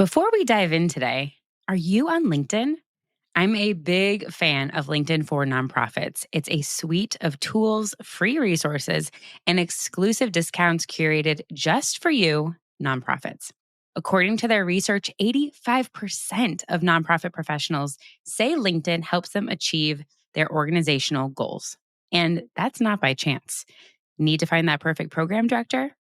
Before we dive in today, are you on LinkedIn? I'm a big fan of LinkedIn for Nonprofits. It's a suite of tools, free resources, and exclusive discounts curated just for you, nonprofits. According to their research, 85% of nonprofit professionals say LinkedIn helps them achieve their organizational goals. And that's not by chance. Need to find that perfect program director?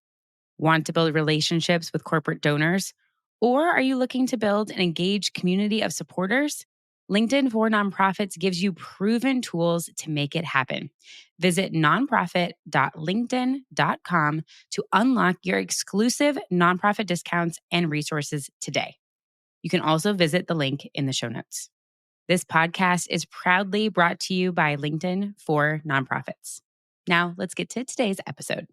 Want to build relationships with corporate donors? Or are you looking to build an engaged community of supporters? LinkedIn for Nonprofits gives you proven tools to make it happen. Visit nonprofit.linkedin.com to unlock your exclusive nonprofit discounts and resources today. You can also visit the link in the show notes. This podcast is proudly brought to you by LinkedIn for Nonprofits. Now, let's get to today's episode.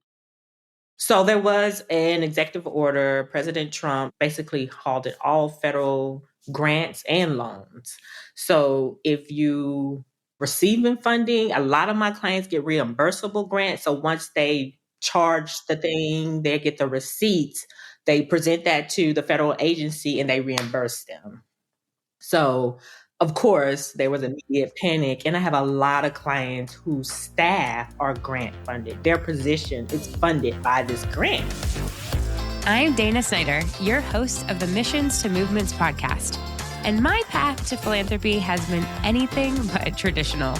So there was an executive order. President Trump basically halted all federal grants and loans. So if you receiving funding, a lot of my clients get reimbursable grants. So once they charge the thing, they get the receipts, they present that to the federal agency and they reimburse them. So, of course, there was immediate panic. And I have a lot of clients whose staff are grant funded. Their position is funded by this grant. I'm Dana Snyder, your host of the Missions to Movements podcast. And my path to philanthropy has been anything but traditional.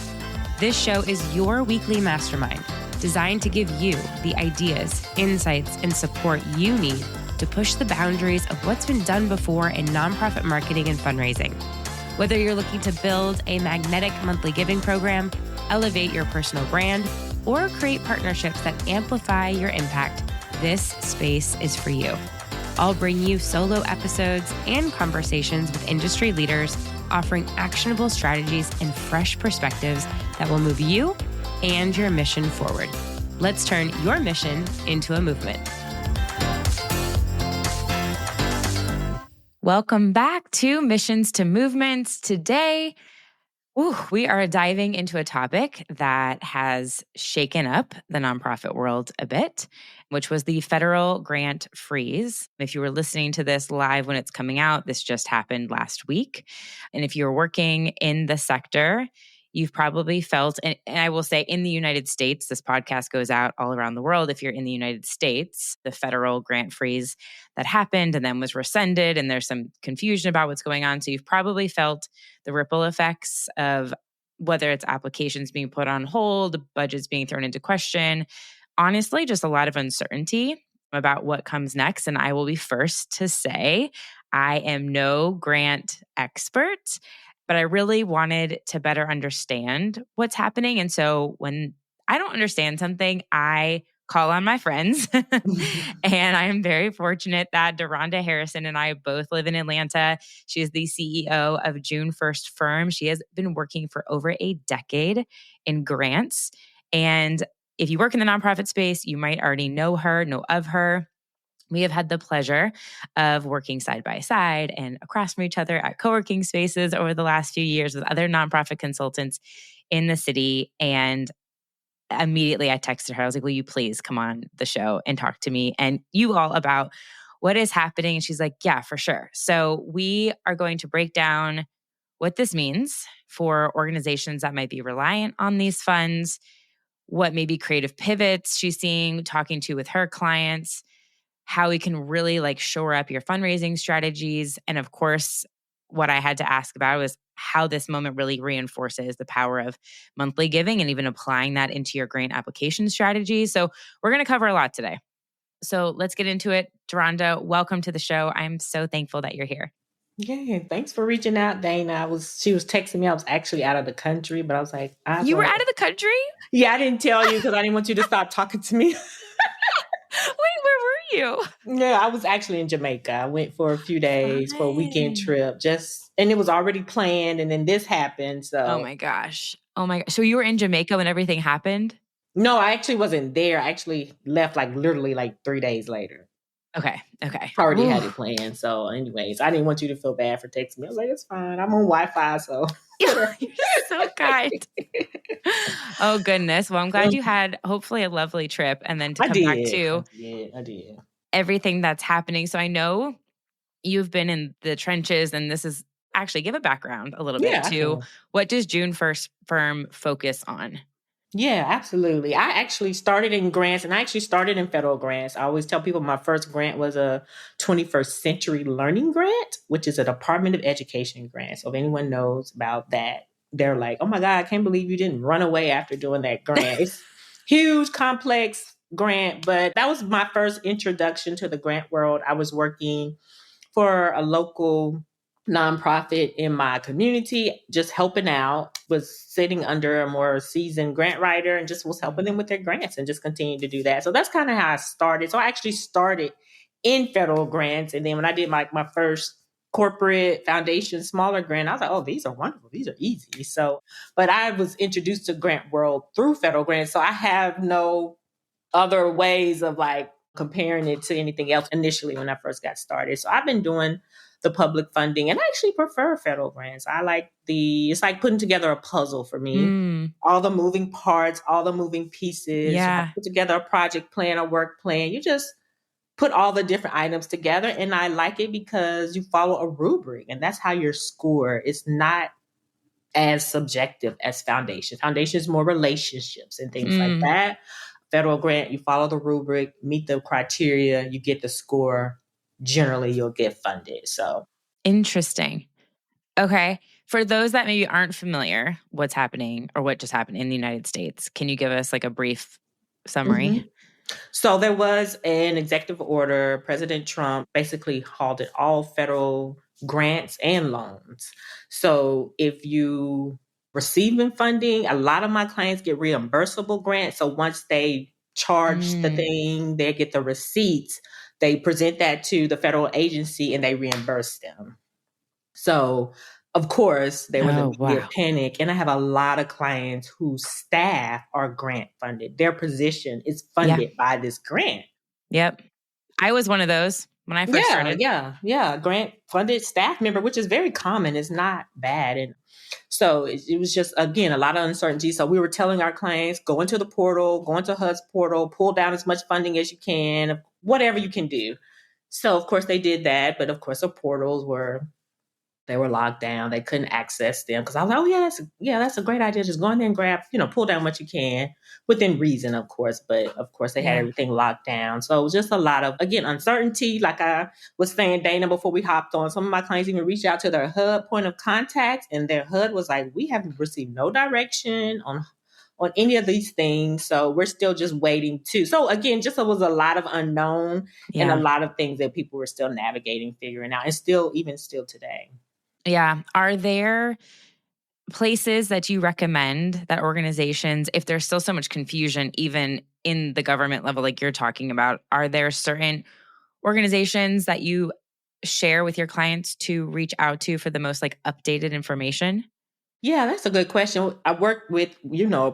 This show is your weekly mastermind, designed to give you the ideas, insights, and support you need to push the boundaries of what's been done before in nonprofit marketing and fundraising. Whether you're looking to build a magnetic monthly giving program, elevate your personal brand, or create partnerships that amplify your impact, this space is for you. I'll bring you solo episodes and conversations with industry leaders, offering actionable strategies and fresh perspectives that will move you and your mission forward. Let's turn your mission into a movement. Welcome back to Missions to Movements. Today, we are diving into a topic that has shaken up the nonprofit world a bit, which was the federal grant freeze. If you were listening to this live when it's coming out, this just happened last week. And if you're working in the sector, you've probably felt, and I will say in the United States, this podcast goes out all around the world. If you're in the United States, the federal grant freeze that happened and then was rescinded, and there's some confusion about what's going on. So you've probably felt the ripple effects of whether it's applications being put on hold, budgets being thrown into question, honestly, just a lot of uncertainty about what comes next. And I will be first to say, I am no grant expert, but I really wanted to better understand what's happening. And so when I don't understand something, I call on my friends. And I am very fortunate that DeaRonda Harrison and I both live in Atlanta. She is the CEO of June 1st Firm. She has been working for over a decade in grants. And if you work in the nonprofit space, you might already know of her. We have had the pleasure of working side by side and across from each other at co-working spaces over the last few years with other nonprofit consultants in the city. And immediately I texted her. I was like, will you please come on the show and talk to me and you all about what is happening? And she's like, yeah, for sure. So we are going to break down what this means for organizations that might be reliant on these funds, what maybe creative pivots she's seeing, talking to with her clients, how we can really shore up your fundraising strategies. And of course, what I had to ask about was how this moment really reinforces the power of monthly giving and even applying that into your grant application strategy. So we're going to cover a lot today. So let's get into it. DeaRonda, welcome to the show. I'm so thankful that you're here. Yeah, thanks for reaching out, Dana. She was texting me. I was actually out of the country, but I was like, you were out of the country? Yeah, I didn't tell you because I didn't want you to stop talking to me. Wait, where were you? Yeah, I was actually in Jamaica. I went for a few days for a weekend trip, and it was already planned, and then this happened. So, oh my gosh. So you were in Jamaica when everything happened? No, I actually wasn't there. I actually left literally 3 days later. Okay. Already had it planned. So anyways, I didn't want you to feel bad for texting me. I was like, it's fine. I'm on Wi-Fi, so. You're so kind. Oh, goodness. Well, I'm glad you had hopefully a lovely trip and then to come back to I did. everything that's happening. So I know you've been in the trenches, and this is actually give a background a little bit Yeah, I to can. what does June 1st firm focus on? Yeah, absolutely. I actually started in grants and I actually started in federal grants. I always tell people my first grant was a 21st Century Learning Grant, which is a Department of Education grant. So if anyone knows about that, they're like, oh my God, I can't believe you didn't run away after doing that grant. It's huge, complex grant, but that was my first introduction to the grant world. I was working for a local nonprofit in my community, just helping out, was sitting under a more seasoned grant writer and just was helping them with their grants and just continued to do that. So that's kind of how I started. So I actually started in federal grants. And then when I did my first corporate foundation, smaller grant, I was like, oh, these are wonderful. These are easy. So, but I was introduced to grant world through federal grants. So I have no other ways of like comparing it to anything else initially when I first got started. So I've been doing the public funding and I actually prefer federal grants. I like it's like putting together a puzzle for me. Mm, All the moving parts, all the moving pieces. You have to yeah. put together a project plan, a work plan. You just put all the different items together. And I like it because you follow a rubric and that's how you're scored. It's not as subjective as foundation. Foundation is more relationships and things like Mm, that. Federal grant, you follow the rubric, meet the criteria, you get the score. Generally, you'll get funded. So, interesting. Okay. For those that maybe aren't familiar, what's happening or what just happened in the United States, can you give us like a brief summary? mhm. So there was an executive order. President Trump basically halted all federal grants and loans. So if you receiving funding, a lot of my clients get reimbursable grants. So once they charge the Mm. thing, they get the receipts, they present that to the federal agency and they reimburse them. So, of course, there was Oh, immediate wow. panic. And I have a lot of clients whose staff are grant funded. Their position is Yeah. funded by this grant. Yep. I was one of those when I first Yeah, started. yeah, yeah. Grant funded staff member, which is very common. It's not bad. And so it was just, again, a lot of uncertainty. So we were telling our clients, go into the portal, go into HUD's portal, pull down as much funding as you can, whatever you can do. So, of course, they did that. But of course, the portals were locked down. They couldn't access them because I was like, oh that's a great idea. Just go in there and grab, pull down what you can within reason, of course. But of course, they had Yeah. everything locked down. So it was just a lot of, again, uncertainty. Like I was saying, Dana, before we hopped on, some of my clients even reached out to their HUD point of contact, and their HUD was like, we haven't received no direction on any of these things. So we're still just waiting too. So again, just it was a lot of unknown and a Yeah. lot of things that people were still navigating, figuring out, and even still today. Yeah. Are there places that you recommend that organizations, if there's still so much confusion, even in the government level, like you're talking about, are there certain organizations that you share with your clients to reach out to for the most like updated information? Yeah, that's a good question. I work with,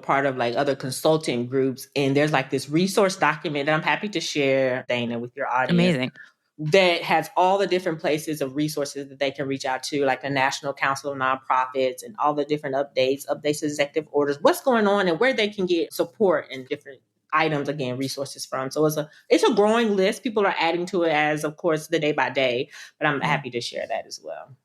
part of like other consulting groups, and there's like this resource document that I'm happy to share, Dana, with your audience Amazing. that has all the different places of resources that they can reach out to, like the National Council of Nonprofits and all the different updates to executive orders, what's going on and where they can get support and different items, again, resources from. So it's a growing list. People are adding to it as, of course, the day by day, but I'm Yeah. happy to share that as well.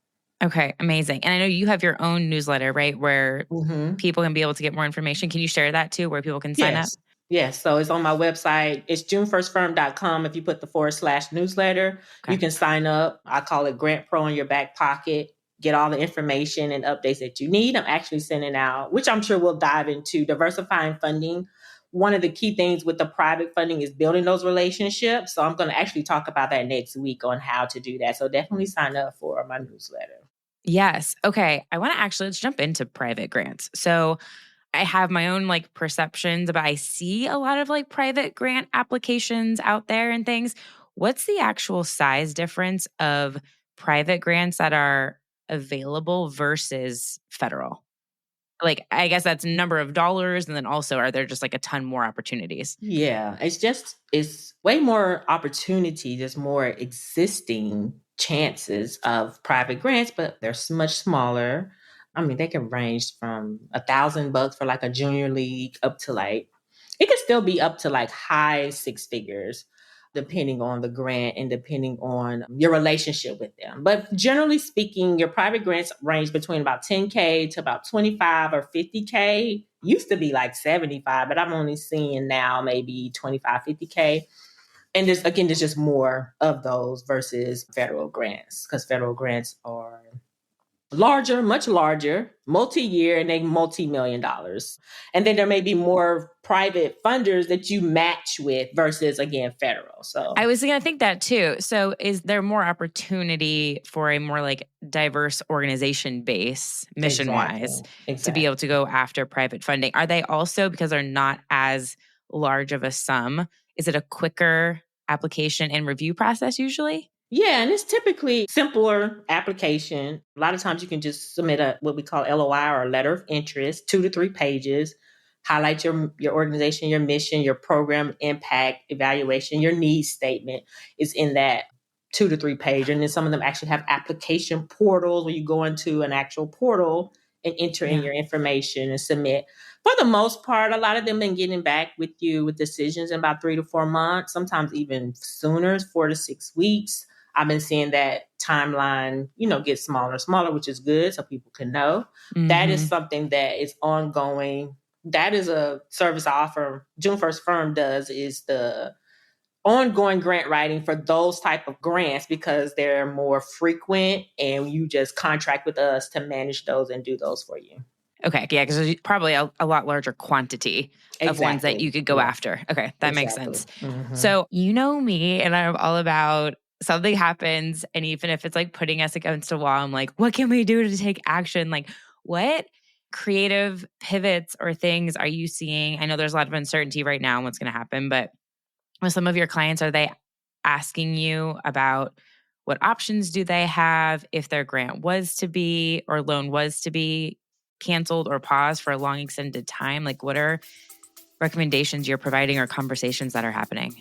Okay, amazing. And I know you have your own newsletter, right? Where Mm-hmm. people can be able to get more information. Can you share that too, where people can sign up? Yes. Yes. So it's on my website. It's junefirstfirm.com. If you put the /newsletter, you Okay. can sign up. I call it Grant Pro in your back pocket. Get all the information and updates that you need. I'm actually sending out, which I'm sure we'll dive into, diversifying funding. One of the key things with the private funding is building those relationships. So I'm going to actually talk about that next week on how to do that. So definitely sign up for my newsletter. Yes. Okay. I want to actually let's jump into private grants. So I have my own like perceptions, but I see a lot of like private grant applications out there and things. What's the actual size difference of private grants that are available versus federal? Like, I guess that's number of dollars. And then also, are there just like a ton more opportunities? Yeah, it's way more opportunity. There's more existing chances of private grants, but they're much smaller. I mean, they can range from $1,000 for like a junior league up to like it could still be up to like high six figures. depending on the grant and depending on your relationship with them. But generally speaking, your private grants range between about 10K to about 25 or 50K. Used to be like 75, but I'm only seeing now maybe 25, 50K. And there's just more of those versus federal grants, because federal grants are larger, much larger, multi-year, and they multi-million dollars. And then there may be more private funders that you match with versus, again, federal. So I was going to think that too. So is there more opportunity for a more like diverse organization base, mission wise, to be able to go after private funding? Are they also, because they're not as large of a sum, is it a quicker application and review process usually? Yeah, and it's typically simpler application. A lot of times you can just submit what we call LOI, or a letter of interest, 2 to 3 pages, highlight your organization, your mission, your program impact evaluation, your needs statement is in that 2 to 3 page. And then some of them actually have application portals where you go into an actual portal and enter in your information and submit. For the most part, a lot of them been getting back with you with decisions in about 3 to 4 months, sometimes even sooner, 4 to 6 weeks. I've been seeing that timeline, get smaller and smaller, which is good so people can know. Mm-hmm. That is something that is ongoing. That is a service I offer. June 1st Firm does, is the ongoing grant writing for those type of grants, because they're more frequent and you just contract with us to manage those and do those for you. Okay. Yeah. Because there's probably a lot larger quantity of ones that you could go after. Okay. That makes sense. Mm-hmm. So you know me, and I'm all about something happens. And even if it's like putting us against a wall, I'm like, what can we do to take action? Like, what creative pivots or things are you seeing? I know there's a lot of uncertainty right now on what's going to happen, but with some of your clients, are they asking you about what options do they have if their grant was to be, or loan was to be canceled or paused for a long extended time? Like, what are recommendations you're providing or conversations that are happening?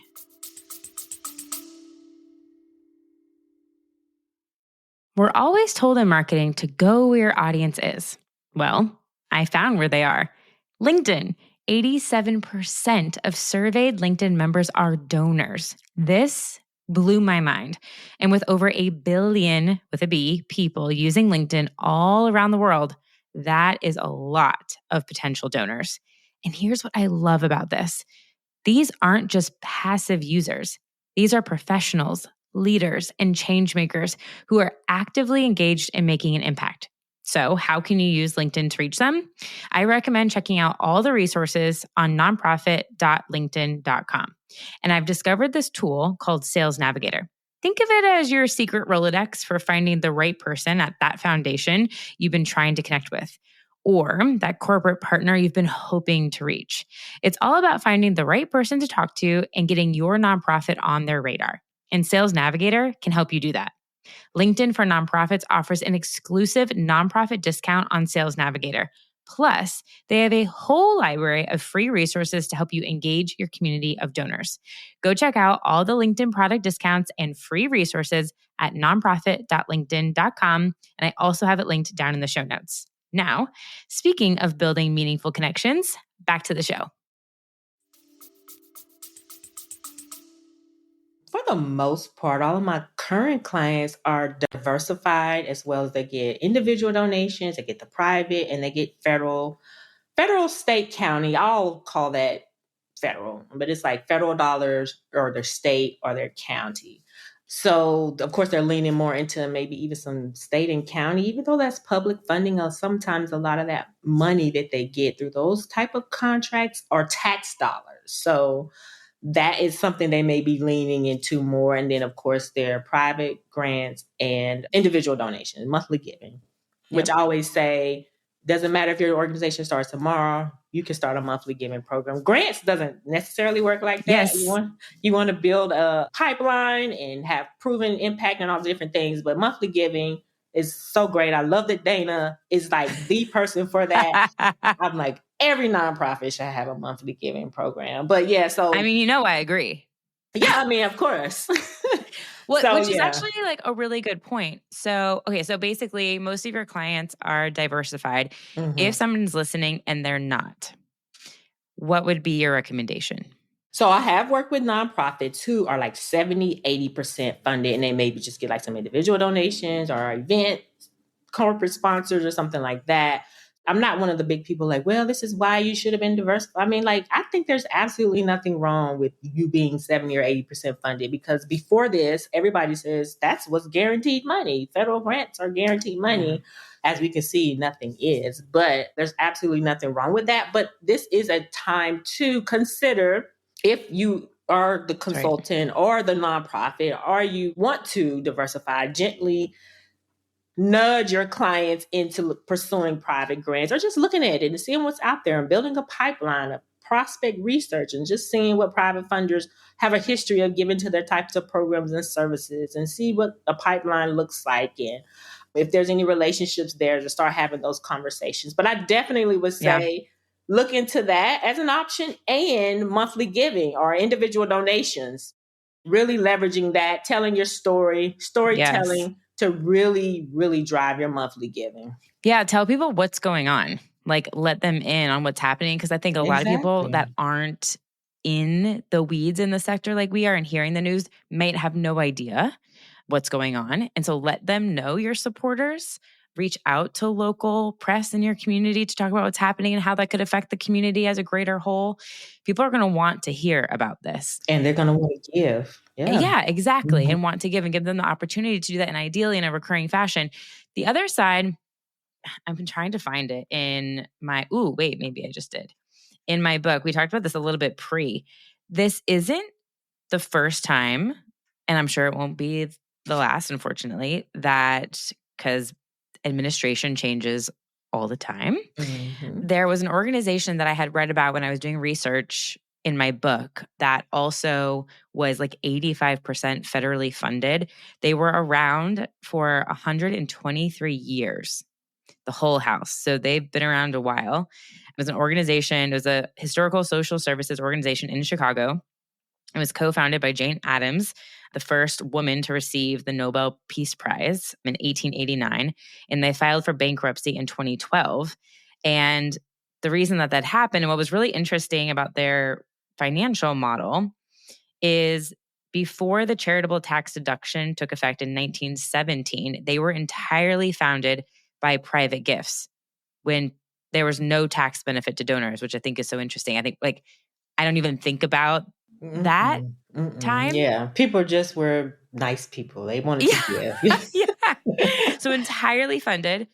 We're always told in marketing to go where your audience is. Well, I found where they are. LinkedIn. 87% of surveyed LinkedIn members are donors. This blew my mind. And with over 1 billion, with a B, people using LinkedIn all around the world, that is a lot of potential donors. And here's what I love about this. These aren't just passive users. These are professionals, leaders, and change makers who are actively engaged in making an impact. So how can you use LinkedIn to reach them? I recommend checking out all the resources on nonprofit.linkedin.com. And I've discovered this tool called Sales Navigator. Think of it as your secret Rolodex for finding the right person at that foundation you've been trying to connect with, or that corporate partner you've been hoping to reach. It's all about finding the right person to talk to and getting your nonprofit on their radar. And Sales Navigator can help you do that. LinkedIn for Nonprofits offers an exclusive nonprofit discount on Sales Navigator. Plus, they have a whole library of free resources to help you engage your community of donors. Go check out all the LinkedIn product discounts and free resources at nonprofit.linkedin.com. And I also have it linked down in the show notes. Now, speaking of building meaningful connections, back to the show. For the most part, all of my current clients are diversified, as well as they get individual donations, they get the private, and they get federal, state, county. I'll call that federal, but it's like federal dollars or their state or their county. So, of course, they're leaning more into maybe even some state and county, even though that's public funding. Sometimes a lot of that money that they get through those type of contracts are tax dollars. So that is something they may be leaning into more. And then, of course, their private grants and individual donations, monthly giving, which I always say, doesn't matter if your organization starts tomorrow, you can start a monthly giving program. Grants doesn't necessarily work like that. Yes. You want to build a pipeline and have proven impact and all the different things, but monthly giving is so great. I love that Dana is like the person for that. I'm like, every nonprofit should have a monthly giving program. But yeah, so I mean, I agree. Yeah, I mean, of course. Which is actually like a really good point. So, okay, so basically most of your clients are diversified. Mm-hmm. If someone's listening and they're not, what would be your recommendation? So I have worked with nonprofits who are like 70, 80% funded, and they maybe just get like some individual donations or event corporate sponsors or something like that. I'm not one of the big people like, well, this is why you should have been diverse. I mean, like, I think there's absolutely nothing wrong with you being 70 or 80% funded, because before this, everybody says that's what's guaranteed money. Federal grants are guaranteed money. As we can see, nothing is, but there's absolutely nothing wrong with that. But this is a time to consider, if you are the Right. consultant or the nonprofit, or you want to diversify, gently nudge your clients into pursuing private grants, or just looking at it and seeing what's out there and building a pipeline of prospect research and just seeing what private funders have a history of giving to their types of programs and services, and see what a pipeline looks like, and if there's any relationships there, to start having those conversations. But I definitely would Yeah. say look into that as an option, and monthly giving or individual donations, really leveraging that, telling your Yes. storytelling to really, really drive your monthly giving. Yeah. Tell people what's going on. Like, let them in on what's happening. Because I think a lot of people that aren't in the weeds in the sector like we are and hearing the news might have no idea what's going on. And so let them know your supporters. Reach out to local press in your community to talk about what's happening and how that could affect the community as a greater whole. People are going to want to hear about this. And they're going to want to give. Yeah, exactly. And want to give, and give them the opportunity to do that, and ideally in a recurring fashion. The other side, I've been trying to find it in my, maybe I just did. In my book, we talked about this a little bit This isn't the first time, and I'm sure it won't be the last, unfortunately, that, because administration changes all the time. There was an organization that I had read about when I was doing research in my book that also was like 85% federally funded. They were around for 123 years, the whole house. So they've been around a while. It was an organization, it was a historical social services organization in Chicago. It was co-founded by Jane Addams, the first woman to receive the Nobel Peace Prize in 1889. And they filed for bankruptcy in 2012. And the reason that happened, and what was really interesting about their financial model, is before the charitable tax deduction took effect in 1917, they were entirely founded by private gifts, when there was no tax benefit to donors, which I think is so interesting. I think, like, I don't even think about that time. Yeah. People just were nice people. They wanted to give. Yeah. So entirely funded.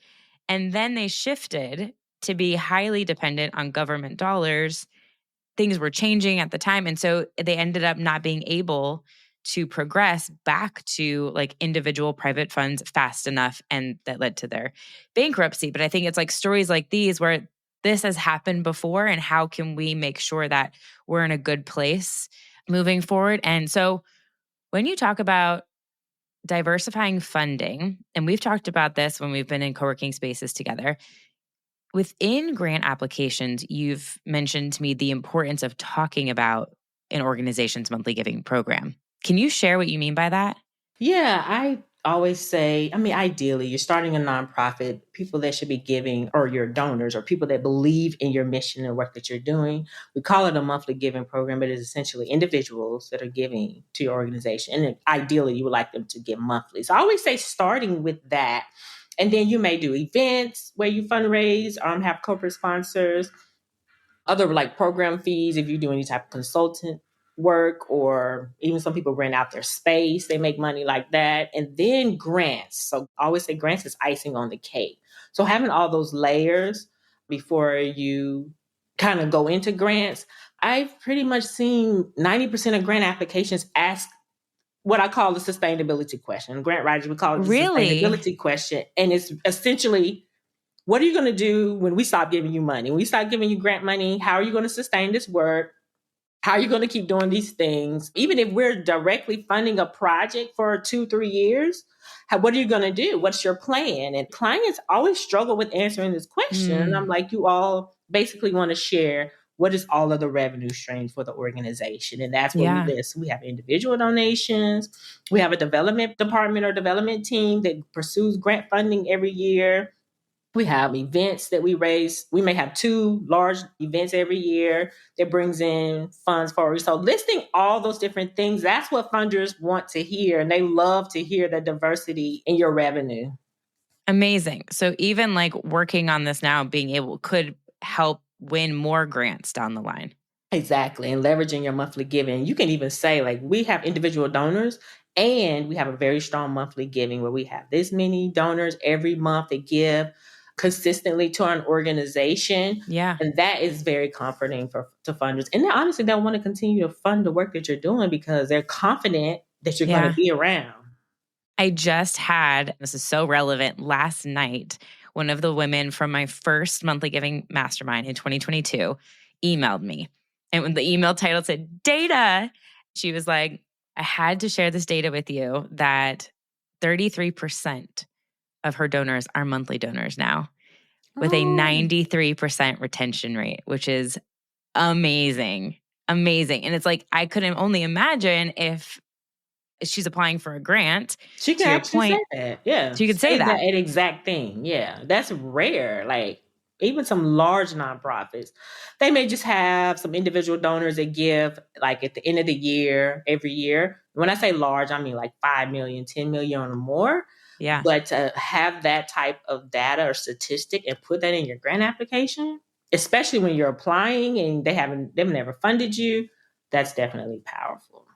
And then they shifted to be highly dependent on government dollars. Things were changing at the time. And so they ended up not being able to progress back to like individual private funds fast enough. And that led to their bankruptcy. But I think it's like stories like these where this has happened before, and how can we make sure that we're in a good place moving forward. And so when you talk about diversifying funding, and we've talked about this when we've been in co-working spaces together, within grant applications, you've mentioned to me the importance of talking about an organization's monthly giving program. Can you share what you mean by that? Yeah, I always say, I mean, ideally, you're starting a nonprofit, people that should be giving, or your donors, or people that believe in your mission and work that you're doing. We call it a monthly giving program, but it's essentially individuals that are giving to your organization. And ideally, you would like them to give monthly. So I always say starting with that. And then you may do events where you fundraise, have corporate sponsors, other like program fees if you do any type of consultant work, or even some people rent out their space, they make money like that. And then grants. So I always say grants is icing on the cake. So having all those layers before you kind of go into grants, I've pretty much seen 90% of grant applications ask what I call the sustainability question. Grant writers, we call it the sustainability question. And it's essentially, what are you going to do when we stop giving you money? When we stop giving you grant money, how are you going to sustain this work? How are you going to keep doing these things? Even if we're directly funding a project for 2-3 years, what are you going to do? What's your plan? And clients always struggle with answering this question. And I'm like, you all basically want to share what is all of the revenue streams for the organization. And that's what we list. We have individual donations. We have a development department or development team that pursues grant funding every year. We have events that we raise. We may have 2 large events every year that brings in funds for. So listing all those different things, that's what funders want to hear. And they love to hear the diversity in your revenue. Amazing. So even like working on this now, being able could help win more grants down the line. Exactly. And leveraging your monthly giving. You can even say, like, we have individual donors and we have a very strong monthly giving where we have this many donors every month that give consistently to an organization. Yeah. And that is very comforting to funders. And they honestly don't want to continue to fund the work that you're doing because they're confident that you're going to Yeah. be around. I just had, this is so relevant, last night, one of the women from my first monthly giving mastermind in 2022 emailed me. And when the email title said data, she was like, I had to share this data with you that 33% of her donors are monthly donors now with a 93% retention rate, which is amazing. Amazing. And it's like, I couldn't only imagine if she's applying for a grant. She can To your actually say point, that. Yeah. she could say Say that that. exact thing. Yeah. That's rare. Like, even some large nonprofits, they may just have some individual donors that give like at the end of the year, every year. When I say large, I mean like 5 million, 10 million or more. Yeah. But to have that type of data or statistic and put that in your grant application, especially when you're applying and they've never funded you, that's definitely powerful.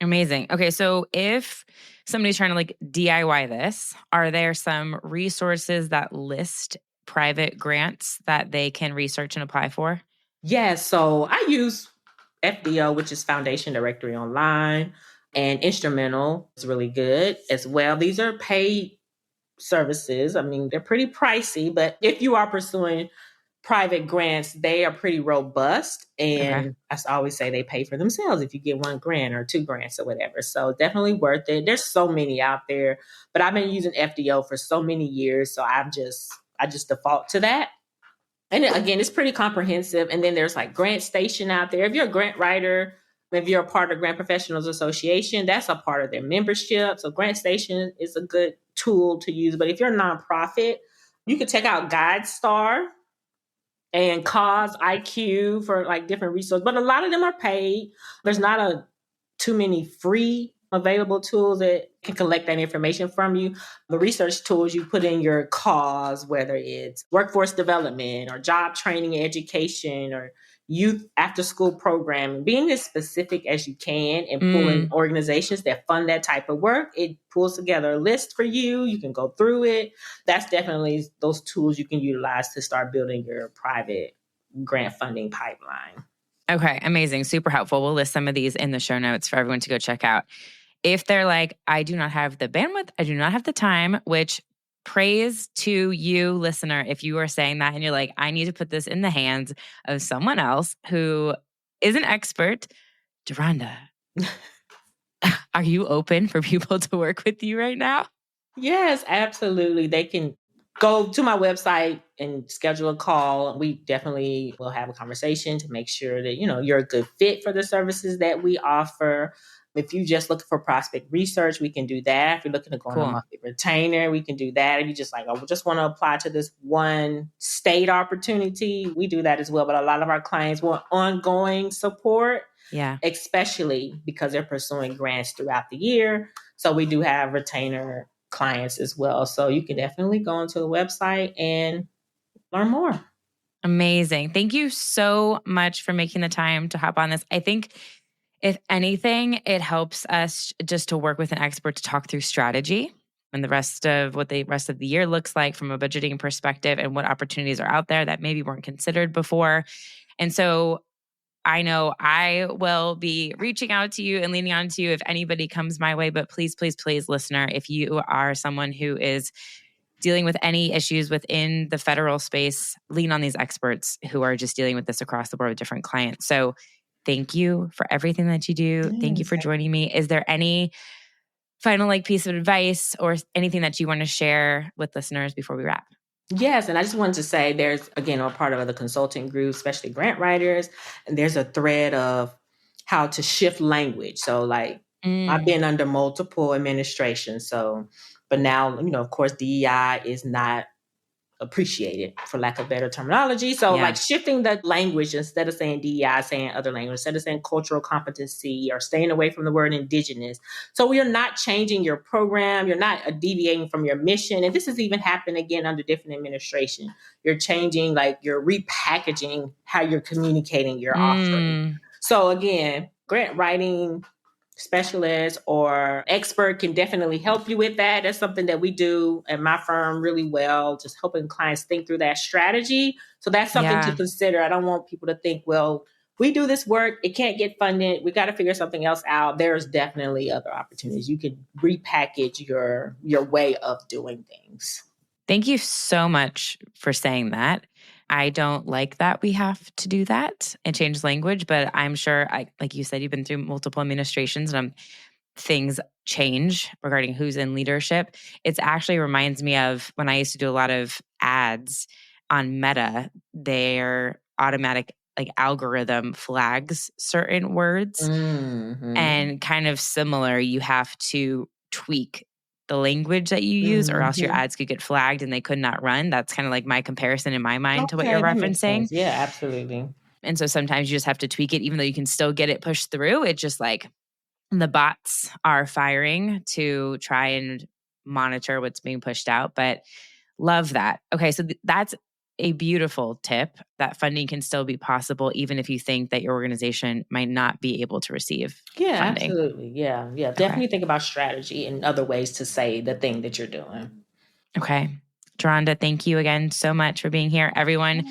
Amazing. Okay. So if somebody's trying to like DIY this, are there some resources that list private grants that they can research and apply for? Yeah, so I use FDO, which is Foundation Directory Online, and Instrumental is really good as well. These are paid services. I mean, they're pretty pricey, but if you are pursuing private grants, they are pretty robust. Okay. And I always say they pay for themselves if you get 1 grant or 2 grants or whatever. So definitely worth it. There's so many out there, but I've been using FDO for so many years. So I just default to that. And again, it's pretty comprehensive. And then there's like Grant Station out there. If you're a grant writer, if you're a part of Grant Professionals Association, that's a part of their membership. So Grant Station is a good tool to use. But if you're a nonprofit, you could check out GuideStar and Cause IQ for like different resources. But a lot of them are paid. There's not too many free available tools that can collect that information from you. The research tools you put in your cause, whether it's workforce development or job training, education, or youth after school program, being as specific as you can and pulling organizations that fund that type of work, it pulls together a list for you. You can go through it. That's definitely those tools you can utilize to start building your private grant funding pipeline. Okay. Amazing. Super helpful. We'll list some of these in the show notes for everyone to go check out. If they're like, I do not have the bandwidth, I do not have the time, which praise to you, listener, if you are saying that and you're like, I need to put this in the hands of someone else who is an expert. DeaRonda, are you open for people to work with you right now? Yes, absolutely. They can go to my website and schedule a call. We definitely will have a conversation to make sure that, you're a good fit for the services that we offer. If you just looking for prospect research, we can do that. If you're looking to go on a monthly retainer, we can do that. If you just like, we just want to apply to this one state opportunity, we do that as well. But a lot of our clients want ongoing support. Yeah. Especially because they're pursuing grants throughout the year. So we do have retainer clients as well. So you can definitely go onto the website and learn more. Amazing. Thank you so much for making the time to hop on this. I think if anything, it helps us just to work with an expert to talk through strategy and the rest of what the rest of the year looks like from a budgeting perspective and what opportunities are out there that maybe weren't considered before. And so I know I will be reaching out to you and leaning on to you if anybody comes my way. But please, please, please, listener, if you are someone who is dealing with any issues within the federal space, lean on these experts who are just dealing with this across the board with different clients. So thank you for everything that you do. Thank you for joining me. Is there any final piece of advice or anything that you want to share with listeners before we wrap? Yes. And I just wanted to say there's, again, I'm part of the consulting group, especially grant writers. And there's a thread of how to shift language. So I've been under multiple administrations. So, but now, of course, DEI is not appreciated, for lack of better terminology. So like shifting the language, instead of saying DEI, saying other language, instead of saying cultural competency or staying away from the word indigenous. So you're not changing your program. You're not deviating from your mission. And this has even happened again under different administration. You're changing, like you're repackaging how you're communicating your offering. So again, grant writing specialist or expert can definitely help you with that. That's something that we do at my firm really well, just helping clients think through that strategy. So that's something to consider. I don't want people to think, well, we do this work, it can't get funded, we got to figure something else out. There's definitely other opportunities. You can repackage your way of doing things. Thank you so much for saying that. I don't like that we have to do that and change language, but I'm sure, like you said, you've been through multiple administrations and things change regarding who's in leadership. It actually reminds me of when I used to do a lot of ads on Meta. Their automatic algorithm flags certain words, and kind of similar, you have to tweak the language that you use, or else your ads could get flagged and they could not run. That's kind of like my comparison in my mind to what you're referencing. Yeah, absolutely. And so sometimes you just have to tweak it, even though you can still get it pushed through. It just like the bots are firing to try and monitor what's being pushed out. But love that. Okay, so that's a beautiful tip, that funding can still be possible even if you think that your organization might not be able to receive funding. Absolutely. Yeah. Definitely think about strategy and other ways to say the thing that you're doing. Okay. DeaRonda, thank you again so much for being here. Everyone,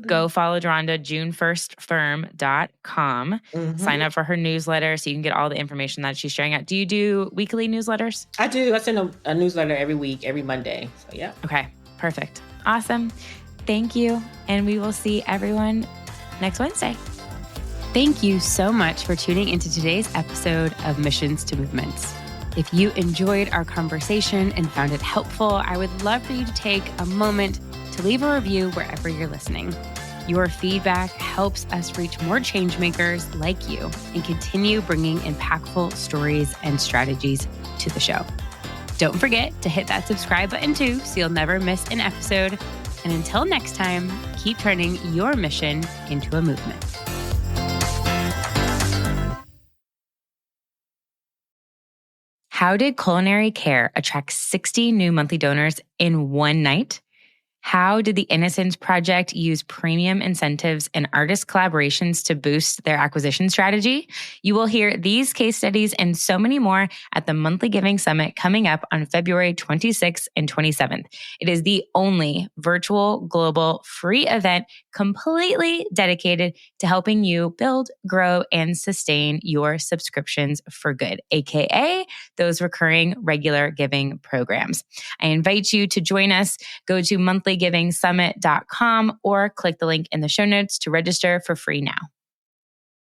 go follow DeaRonda, junefirstfirm.com. Sign up for her newsletter so you can get all the information that she's sharing out. Do you do weekly newsletters? I do. I send a newsletter every week, every Monday. So yeah. Okay. Perfect. Awesome. Thank you. And we will see everyone next Wednesday. Thank you so much for tuning into today's episode of Missions to Movements. If you enjoyed our conversation and found it helpful, I would love for you to take a moment to leave a review wherever you're listening. Your feedback helps us reach more change makers like you and continue bringing impactful stories and strategies to the show. Don't forget to hit that subscribe button too, so you'll never miss an episode. And until next time, keep turning your mission into a movement. How did culinary care attract 60 new monthly donors in one night? How did the Innocence Project use premium incentives and artist collaborations to boost their acquisition strategy? You will hear these case studies and so many more at the Monthly Giving Summit coming up on February 26th and 27th. It is the only virtual, global, free event completely dedicated to helping you build, grow, and sustain your subscriptions for good, aka those recurring regular giving programs. I invite you to join us. Go to monthlyGivingSummit.com or click the link in the show notes to register for free now.